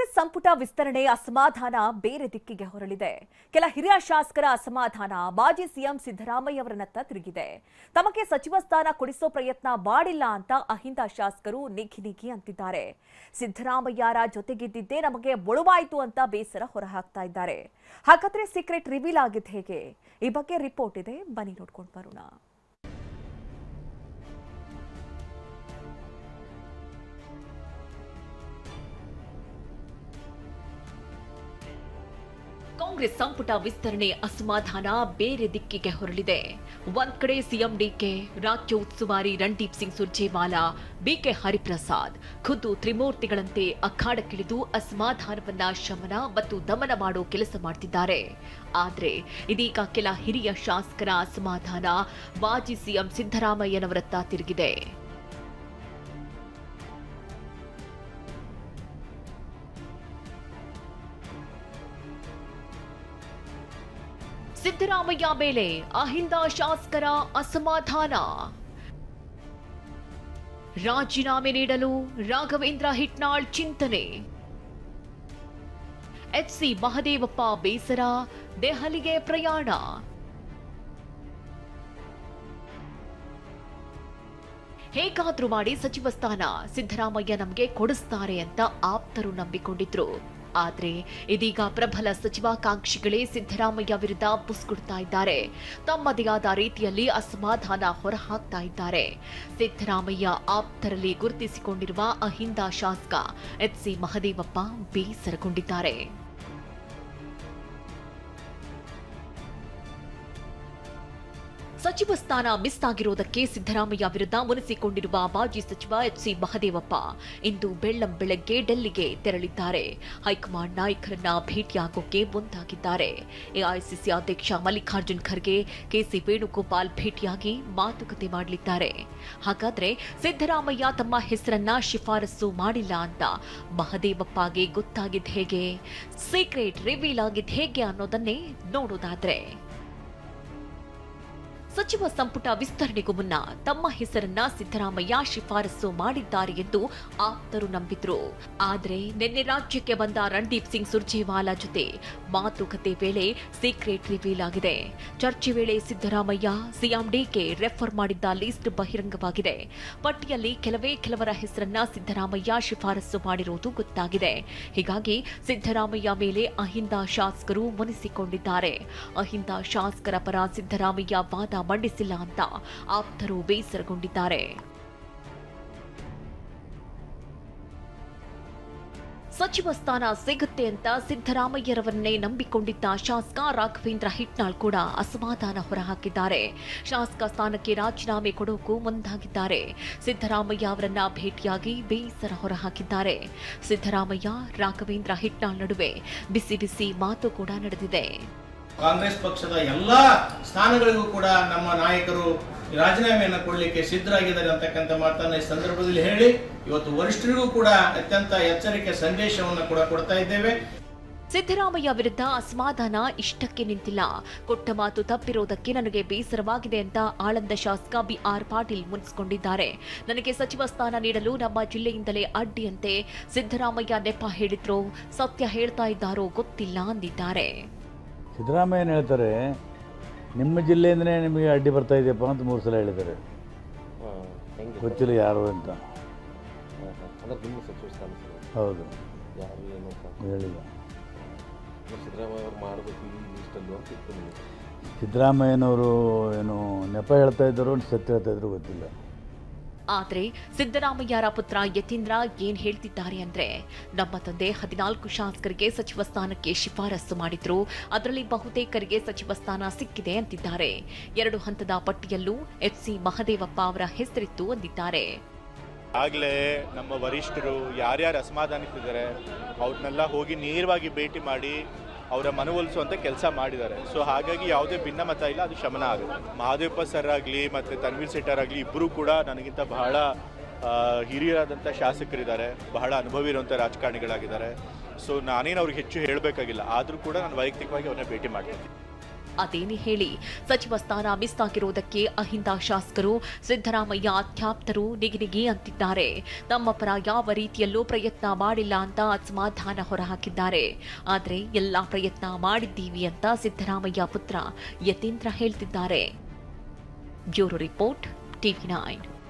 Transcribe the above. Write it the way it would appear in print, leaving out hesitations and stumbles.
ಕಾಂಗ್ರೆಸ್ ಸಂಪುಟ ವಿಸ್ತರಣೆ ಅಸಮಾಧಾನ ಬೇರೆ ದಿಕ್ಕಿಗೆ ಹೊರಳಿದೆ. ಕೆಲ ಹಿರಿಯ ಶಾಸಕರ ಅಸಮಾಧಾನ ಮಾಜಿ ಸಿಎಂ ಸಿದ್ದರಾಮಯ್ಯ ಅವರನ್ನತ್ತ ತಿರುಗಿದೆ. ತಮಗೆ ಸಚಿವ ಸ್ಥಾನ ಕೊಡಿಸೋ ಪ್ರಯತ್ನ ಮಾಡಿಲ್ಲ ಅಂತ ಅಹಿಂದ ಶಾಸಕರು ನಿಖಿ ಅಂತಿದ್ದಾರೆ. ಸಿದ್ದರಾಮಯ್ಯರ ಜೊತೆಗಿದ್ದಿದ್ದೇ ನಮಗೆ ಮುಳುವಾಯಿತು ಅಂತ ಬೇಸರ ಹೊರಹಾಕ್ತಾ ಇದ್ದಾರೆ. ಹಾಗಾದ್ರೆ ಸೀಕ್ರೆಟ್ ರಿವೀಲ್ ಆಗಿದ್ದು ಹೇಗೆ? ಈ ಬಗ್ಗೆ ರಿಪೋರ್ಟ್ ಇದೆ, ಬನ್ನಿ ನೋಡ್ಕೊಂಡು ಬರೋಣ. ಕಾಂಗ್ರೆಸ್ ಸಂಪುಟ ವಿಸ್ತರಣೆ ಅಸಮಾಧಾನ ಬೇರೆ ದಿಕ್ಕಿಗೆ ಹೊರಳಿದೆ. ಒಂದ್ ಕಡೆ ಸಿಎಂ ಡಿಕೆ, ರಾಜ್ಯ ಉಸ್ತುವಾರಿ ರಣದೀಪ್ ಸಿಂಗ್ ಸುರ್ಜೇವಾಲಾ, ಬಿಕೆ ಹರಿಪ್ರಸಾದ್ ಖುದ್ದು ತ್ರಿಮೂರ್ತಿಗಳಂತೆ ಅಖಾಡಕ್ಕಿಳಿದು ಅಸಮಾಧಾನವನ್ನ ಶಮನ ಮತ್ತು ದಮನ ಮಾಡೋ ಕೆಲಸ ಮಾಡ್ತಿದ್ದಾರೆ. ಆದ್ರೆ ಇದೀಗ ಕೆಲ ಹಿರಿಯ ಶಾಸಕರ ಅಸಮಾಧಾನ ಮಾಜಿ ಸಿಎಂ ಸಿದ್ದರಾಮಯ್ಯನವರತ್ತ ತಿರುಗಿದೆ. ಸಿದ್ದರಾಮಯ್ಯ ಮೇಲೆ ಅಹಿಂದ ಶಾಸಕರ ಅಸಮಾಧಾನ. ರಾಜೀನಾಮೆ ನೀಡಲು ರಾಘವೇಂದ್ರ ಹಿಟ್ನಾಳ್ ಚಿಂತನೆ. ಎಚ್ಸಿ ಮಹದೇವಪ್ಪ ಬೇಸರ, ದೆಹಲಿಗೆ ಪ್ರಯಾಣ. ಹೇಗಾದ್ರೂ ಮಾಡಿ ಸಚಿವ ಸ್ಥಾನ ಸಿದ್ದರಾಮಯ್ಯ ನಮಗೆ ಕೊಡಿಸ್ತಾರೆ ಅಂತ ಆಪ್ತರು ನಂಬಿಕೊಂಡಿದ್ರು. ಆದ್ರೆ ಇದೀಗ ಪ್ರಬಲ ಸಚಿವಾಕಾಂಕ್ಷಿಗಳೇ ಸಿದ್ದರಾಮಯ್ಯ ವಿರುದ್ಧ ಬುಸ್ಗುಡ್ತಾ ಇದ್ದಾರೆ. ತಮ್ಮದೇ ಆದ ರೀತಿಯಲ್ಲಿ ಅಸಮಾಧಾನ ಹೊರಹಾಕ್ತಾ ಇದ್ದಾರೆ. ಸಿದ್ದರಾಮಯ್ಯ ಆಪ್ತರಲ್ಲಿ ಗುರುತಿಸಿಕೊಂಡಿರುವ ಅಹಿಂದ ಶಾಸಕ ಎಚ್ಸಿ ಮಹದೇವಪ್ಪ ಬೇಸರಗೊಂಡಿದ್ದಾರೆ. ಸಚಿವ ಸ್ಥಾನ ಮಿಸ್ ಆಗಿರುವುದಕ್ಕೆ ಸಿದ್ದರಾಮಯ್ಯ ವಿರುದ್ಧ ಮುನಿಸಿಕೊಂಡಿರುವ ಮಾಜಿ ಸಚಿವ ಎಚ್ಸಿ ಮಹದೇವಪ್ಪ ಇಂದು ಬೆಳ್ಳಂಬೆಳಗ್ಗೆ ಡೆಲ್ಲಿಗೆ ತೆರಳಿದ್ದಾರೆ. ಹೈಕಮಾಂಡ್ ನಾಯಕರನ್ನ ಭೇಟಿಯಾಗೋಕೆ ಮುಂದಾಗಿದ್ದಾರೆ. ಎಐಸಿಸಿ ಅಧ್ಯಕ್ಷ ಮಲ್ಲಿಕಾರ್ಜುನ್ ಖರ್ಗೆ, ಕೆಸಿ ವೇಣುಗೋಪಾಲ್ ಭೇಟಿಯಾಗಿ ಮಾತುಕತೆ ಮಾಡಲಿದ್ದಾರೆ. ಹಾಗಾದ್ರೆ ಸಿದ್ದರಾಮಯ್ಯ ತಮ್ಮ ಹೆಸರನ್ನ ಶಿಫಾರಸು ಮಾಡಿಲ್ಲ ಅಂತ ಮಹದೇವಪ್ಪಗೆ ಗೊತ್ತಾಗಿದ್ದು ಹೇಗೆ? ಸೀಕ್ರೆಟ್ ರಿವೀಲ್ ಆಗಿದ್ದು ಹೇಗೆ ಅನ್ನೋದನ್ನೇ ನೋಡೋದಾದ್ರೆ, ಸಚಿವ ಸಂಪುಟ ವಿಸ್ತರಣೆಗೂ ಮುನ್ನ ತಮ್ಮ ಹೆಸರನ್ನ ಸಿದ್ದರಾಮಯ್ಯ ಶಿಫಾರಸು ಮಾಡಿದ್ದಾರೆ ಎಂದು ಆಪ್ತರು ನಂಬಿದ್ರು. ಆದ್ರೆ ನಿನ್ನೆ ರಾಜ್ಯಕ್ಕೆ ಬಂದ ರಣದೀಪ್ ಸಿಂಗ್ ಸುರ್ಜೇವಾಲಾ ಜೊತೆ ಮಾತುಕತೆ ವೇಳೆ ಸೀಕ್ರೆಟ್ ರಿವೀಲ್ ಆಗಿದೆ. ಚರ್ಚೆ ವೇಳೆ ಸಿದ್ದರಾಮಯ್ಯ, ಸಿಎಂ ಡಿಕೆ ರೆಫರ್ ಮಾಡಿದ್ದ ಲಿಸ್ಟ್ ಬಹಿರಂಗವಾಗಿದೆ. ಪಟ್ಟಿಯಲ್ಲಿ ಕೆಲವರ ಹೆಸರನ್ನ ಸಿದ್ದರಾಮಯ್ಯ ಶಿಫಾರಸು ಮಾಡಿರುವುದು ಗೊತ್ತಾಗಿದೆ. ಹೀಗಾಗಿ ಸಿದ್ದರಾಮಯ್ಯ ಮೇಲೆ ಅಹಿಂದ ಶಾಸಕರು ಮುನಿಸಿಕೊಂಡಿದ್ದಾರೆ. ಅಹಿಂದ ಶಾಸಕರ ಪರ ಸಿದ್ದರಾಮಯ್ಯ ವಾದ ಮಂಡಿಸಿಲ್ಲ ಅಂತ ಆಪ್ತರು ಬೇಸರಗೊಂಡಿದ್ದಾರೆ. ಸಚಿವ ಸ್ಥಾನ ಸಿಗುತ್ತೆ ಅಂತ ಸಿದ್ದರಾಮಯ್ಯರವನ್ನೇ ನಂಬಿಕೊಂಡಿದ್ದ ಶಾಸಕ ರಾಘವೇಂದ್ರ ಹಿಟ್ನಾಳ್ ಕೂಡ ಅಸಮಾಧಾನ ಹೊರಹಾಕಿದ್ದಾರೆ. ಶಾಸಕ ಸ್ಥಾನಕ್ಕೆ ರಾಜೀನಾಮೆ ಕೊಡೋಕು ಮುಂದಾಗಿದ್ದಾರೆ. ಸಿದ್ದರಾಮಯ್ಯ ಅವರನ್ನ ಭೇಟಿಯಾಗಿ ಬೇಸರ ಹೊರಹಾಕಿದ್ದಾರೆ. ಸಿದ್ದರಾಮಯ್ಯ, ರಾಘವೇಂದ್ರ ಹಿಟ್ನಾಳ್ ನಡುವೆ ಬಿಸಿ ಮಾತು ಕೂಡ ನಡೆದಿದೆ. ಕಾಂಗ್ರೆಸ್ ಪಕ್ಷದ ಎಲ್ಲಾ ಸ್ಥಾನಗಳಿಗೂ ಕೂಡ ನಮ್ಮ ನಾಯಕರು ರಾಜೀನಾಮೆಯನ್ನು ಕೊಡಲಿಕ್ಕೆ ಸಿದ್ಧರಾಗಿದ್ದಾರೆ ಅಂತಕ್ಕಂಥ ಮಾತನ್ನ ಈ ಸಂದರ್ಭದಲ್ಲಿ ಹೇಳಿ ಇವತ್ತು ವರಿಷ್ಠರಿಗೂ ಕೂಡ ಅತ್ಯಂತ ಎಚ್ಚರಿಕೆ ಸಂದೇಶವನ್ನು ಕೂಡ ಕೊಡ್ತಾ ಇದ್ದೇವೆ. ಸಿದ್ದರಾಮಯ್ಯ ವಿರುದ್ಧ ಅಸಮಾಧಾನ ಇಷ್ಟಕ್ಕೆ ನಿಂತಿಲ್ಲ. ಕೊಟ್ಟ ಮಾತು ತಪ್ಪಿರೋದಕ್ಕೆ ನನಗೆ ಬೇಸರವಾಗಿದೆ ಅಂತ ಆಳಂದ ಶಾಸಕ ಬಿಆರ್ ಪಾಟೀಲ್ ಮುನಿಸಿಕೊಂಡಿದ್ದಾರೆ. ನನಗೆ ಸಚಿವ ಸ್ಥಾನ ನೀಡಲು ನಮ್ಮ ಜಿಲ್ಲೆಯಿಂದಲೇ ಅಡ್ಡಿಯಂತೆ ಸಿದ್ದರಾಮಯ್ಯ ನೆಪ ಹೇಳಿದ್ರು, ಸತ್ಯ ಹೇಳ್ತಾ ಇದ್ದಾರೋ ಗೊತ್ತಿಲ್ಲ ಅಂದಿದ್ದಾರೆ. ಸಿದ್ದರಾಮಯ್ಯನ ಹೇಳ್ತಾರೆ, ನಿಮ್ಮ ಜಿಲ್ಲೆಯಿಂದನೇ ನಿಮಗೆ ಅಡ್ಡಿ ಬರ್ತಾ ಇದೆಯಪ್ಪ ಅಂತ 3 ಸಲ ಹೇಳಿದ್ದಾರೆ. ಗೊತ್ತಿಲ್ಲ ಯಾರು ಅಂತ. ಹೌದು, ಹೇಳಿಲ್ಲ. ಸಿದ್ದರಾಮಯ್ಯನವರು ಏನು ನೆಪ ಹೇಳ್ತಾ ಇದ್ದಾರೋ ಸತ್ಯ ಹೇಳ್ತಾ ಇದ್ರು ಗೊತ್ತಿಲ್ಲ. ಆದ್ರೆ ಸಿದ್ದರಾಮಯ್ಯರ ಪುತ್ರ ಯತೀಂದ್ರ ಏನ್ ಹೇಳ್ತಿದ್ದಾರೆ ಅಂದ್ರೆ, ನಮ್ಮ ತಂದೆ 14 ಶಾಸಕರಿಗೆ ಸಚಿವ ಸ್ಥಾನಕ್ಕೆ ಶಿಫಾರಸು ಮಾಡಿದ್ರು, ಅದರಲ್ಲಿ ಬಹುತೇಕರಿಗೆ ಸಚಿವ ಸ್ಥಾನ ಸಿಕ್ಕಿದೆ ಅಂತಿದ್ದಾರೆ. 2 ಹಂತದ ಪಟ್ಟಿಯಲ್ಲೂ ಎಚ್ಸಿ ಮಹದೇವಪ್ಪ ಅವರ ಹೆಸರಿತ್ತು ಅಂದಿದ್ದಾರೆ. ಆಗ್ಲೇ ನಮ್ಮ ವರಿಷ್ಠರು ಯಾರ್ಯಾರು ಅಸಮಾಧಾನಿಸಿದ್ದಾರೆ ಅವ್ರನ್ನೆಲ್ಲ ಹೋಗಿ ನೇರವಾಗಿ ಭೇಟಿ ಮಾಡಿ ಅವರ ಮನವೊಲಿಸುವಂತ ಕೆಲಸ ಮಾಡಿದ್ದಾರೆ. ಸೊ ಹಾಗಾಗಿ ಯಾವುದೇ ಭಿನ್ನಮತ ಇಲ್ಲ, ಅದು ಶಮನ ಆಗುತ್ತೆ. ಮಹದೇವಪ್ಪ ಸರ್ ಆಗಲಿ ಮತ್ತು ತನ್ವೀರ್ ಸೇಠರ್ ಆಗಲಿ ಇಬ್ಬರು ಕೂಡ ನನಗಿಂತ ಬಹಳ ಹಿರಿಯರಾದಂಥ ಶಾಸಕರಿದ್ದಾರೆ, ಬಹಳ ಅನುಭವಿ ಇರುವಂಥ ರಾಜಕಾರಣಿಗಳಾಗಿದ್ದಾರೆ. ಸೊ ನಾನೇನು ಅವ್ರಿಗೆ ಹೆಚ್ಚು ಹೇಳಬೇಕಾಗಿಲ್ಲ, ಆದರೂ ಕೂಡ ನಾನು ವೈಯಕ್ತಿಕವಾಗಿ ಅವ್ರನ್ನ ಭೇಟಿ ಮಾಡ್ತೀನಿ. ಅದೇನೇ ಹೇಳಿ ಸಚಿವ ಸ್ಥಾನ ಮಿಸ್ ಆಗಿರುವುದಕ್ಕೆ ಅಹಿಂದ ಶಾಸಕರು ಸಿದ್ದರಾಮಯ್ಯ ಅತ್ಯಾಪ್ತರು ನಿಗಿನಿಗಿ ಅಂತಿದ್ದಾರೆ. ತಮ್ಮ ಪರ ಯಾವ ರೀತಿಯಲ್ಲೂ ಪ್ರಯತ್ನ ಮಾಡಿಲ್ಲ ಅಂತ ಅಸಮಾಧಾನ ಹೊರಹಾಕಿದ್ದಾರೆ. ಆದರೆ ಎಲ್ಲಾ ಪ್ರಯತ್ನ ಮಾಡಿದ್ದೀವಿ ಅಂತ ಸಿದ್ದರಾಮಯ್ಯ ಪುತ್ರ ಯತೀಂದ್ರ ಹೇಳ್ತಿದ್ದಾರೆ. Bureau report, TV9.